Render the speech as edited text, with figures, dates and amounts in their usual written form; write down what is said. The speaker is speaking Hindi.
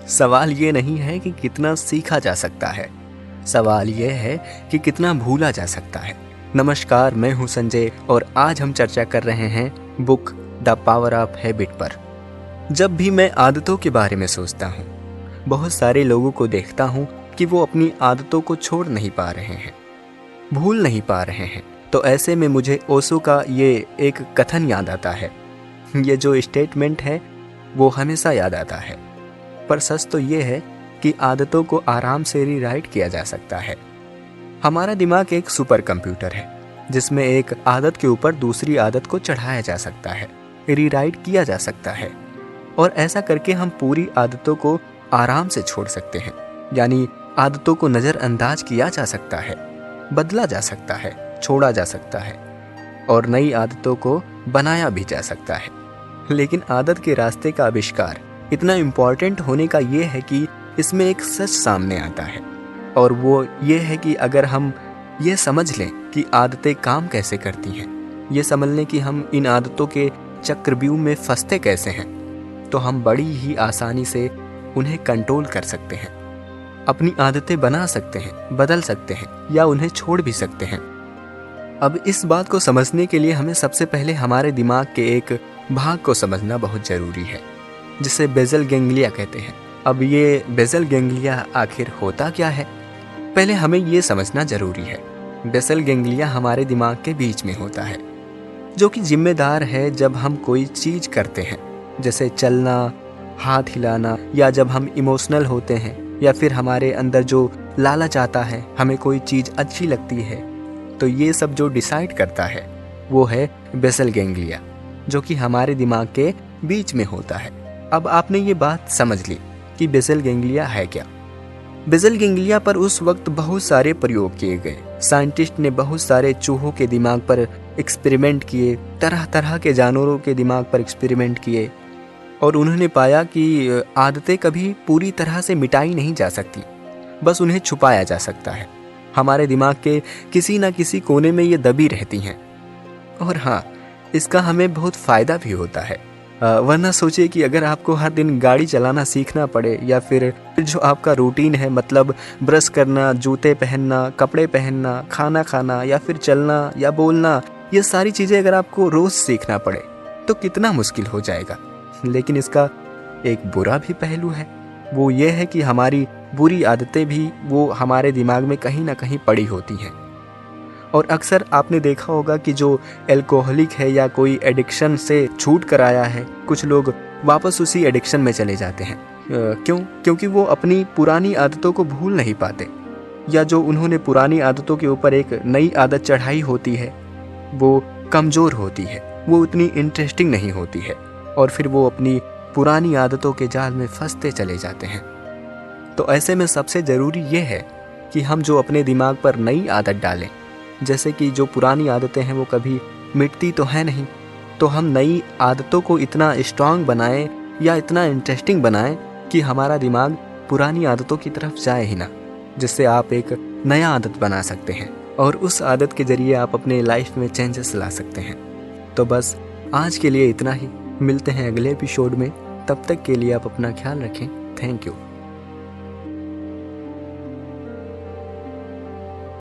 सवाल ये नहीं है कि कितना सीखा जा सकता है, सवाल ये है कि कितना भूला जा सकता है। नमस्कार, मैं हूं संजय और आज हम चर्चा कर रहे हैं book the power of habit पर। जब भी मैं आदतों के बारे में सोचता हूं, बहुत सारे लोगों को देखता हूं कि वो अपनी आदतों को छोड़ नहीं पा रहे हैं, भूल नहीं पा रहे हैं। तो ऐसे में मुझे ओशो का ये एक कथन याद आता है। ये जो स्टेटमेंट है वो हमेशा याद आता है। पर सच तो ये है कि आदतों को आराम से रीराइट किया जा सकता है। हमारा दिमाग एक सुपर कंप्यूटर है जिसमें एक आदत के ऊपर दूसरी आदत को चढ़ाया जा सकता है, रीराइट किया जा सकता है और ऐसा करके हम पूरी आदतों को आराम से छोड़ सकते हैं। यानी आदतों को नज़रअंदाज किया जा सकता है, बदला जा सकता है, छोड़ा जा सकता है और नई आदतों को बनाया भी जा सकता है। लेकिन आदत के रास्ते का आविष्कार इतना इम्पॉर्टेंट होने का ये है कि इसमें एक सच सामने आता है और वो ये है कि अगर हम ये समझ लें कि आदतें काम कैसे करती हैं, ये समझ लें कि हम इन आदतों के चक्रव्यूह में फंसते कैसे हैं, तो हम बड़ी ही आसानी से उन्हें कंट्रोल कर सकते हैं, अपनी आदतें बना सकते हैं, बदल सकते हैं या उन्हें छोड़ भी सकते हैं। अब इस बात को समझने के लिए हमें सबसे पहले हमारे दिमाग के एक भाग को समझना बहुत ज़रूरी है जिसे बेसल गैंग्लिया कहते हैं। अब ये बेसल गैंग्लिया आखिर होता क्या है, पहले हमें ये समझना जरूरी है। बेसल गैंग्लिया हमारे दिमाग के बीच में होता है जो कि जिम्मेदार है जब हम कोई चीज़ करते हैं, जैसे चलना, हाथ हिलाना, या जब हम इमोशनल होते हैं या फिर हमारे अंदर जो लालच आता है, हमें कोई चीज़ अच्छी लगती है, तो ये सब जो डिसाइड करता है वो है बेसल गैंग्लिया जो कि हमारे दिमाग के बीच में होता है। अब आपने ये बात समझ ली कि बेसल गैंग्लिया है क्या। बेसल गैंग्लिया पर उस वक्त बहुत सारे प्रयोग किए गए। साइंटिस्ट ने बहुत सारे चूहों के दिमाग पर एक्सपेरिमेंट किए, तरह तरह के जानवरों के दिमाग पर एक्सपेरिमेंट किए और उन्होंने पाया कि आदतें कभी पूरी तरह से मिटाई नहीं जा सकती, बस उन्हें छुपाया जा सकता है। हमारे दिमाग के किसी न किसी कोने में ये दबी रहती हैं और हाँ, इसका हमें बहुत फ़ायदा भी होता है। वरना सोचिए कि अगर आपको हर दिन गाड़ी चलाना सीखना पड़े या फिर जो आपका रूटीन है, मतलब ब्रश करना, जूते पहनना, कपड़े पहनना, खाना खाना या फिर चलना या बोलना, ये सारी चीज़ें अगर आपको रोज़ सीखना पड़े तो कितना मुश्किल हो जाएगा। लेकिन इसका एक बुरा भी पहलू है, वो ये है कि हमारी बुरी आदतें भी वो हमारे दिमाग में कहीं ना कहीं पड़ी होती हैं और अक्सर आपने देखा होगा कि जो एल्कोहलिक है या कोई एडिक्शन से छूट कर आया है, कुछ लोग वापस उसी एडिक्शन में चले जाते हैं। क्योंकि वो अपनी पुरानी आदतों को भूल नहीं पाते, या जो उन्होंने पुरानी आदतों के ऊपर एक नई आदत चढ़ाई होती है वो कमज़ोर होती है, वो उतनी इंटरेस्टिंग नहीं होती है और फिर वो अपनी पुरानी आदतों के जाल में फंसते चले जाते हैं। तो ऐसे में सबसे ज़रूरी ये है कि हम जो अपने दिमाग पर नई आदत डालें, जैसे कि जो पुरानी आदतें हैं वो कभी मिटती तो है नहीं, तो हम नई आदतों को इतना स्ट्रांग बनाएं या इतना इंटरेस्टिंग बनाएं कि हमारा दिमाग पुरानी आदतों की तरफ जाए ही ना, जिससे आप एक नया आदत बना सकते हैं और उस आदत के ज़रिए आप अपने लाइफ में चेंजेस ला सकते हैं। तो बस आज के लिए इतना ही, मिलते हैं अगले एपिसोड में। तब तक के लिए आप अपना ख्याल रखें। Thank you.